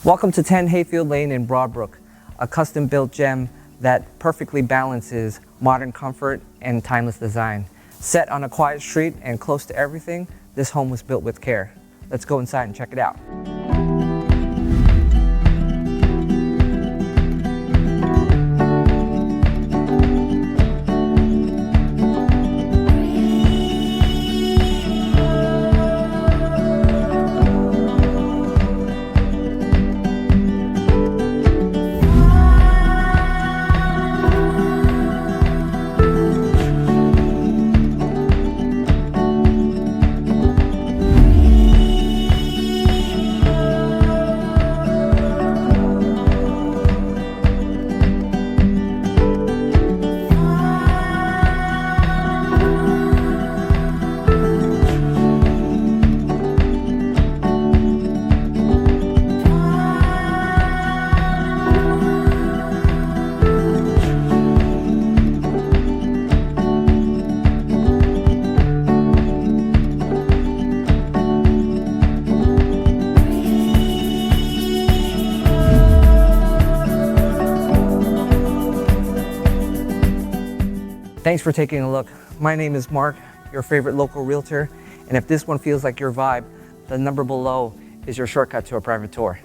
Welcome to 10 Hayfield Lane in Brook, a custom-built gem that perfectly balances modern comfort and timeless design. Set on a quiet street and close to everything, this home was built with care. Let's go inside and check it out. Thanks for taking a look. My name is Mark, your favorite local realtor, and if this one feels like your vibe, the number below is your shortcut to a private tour.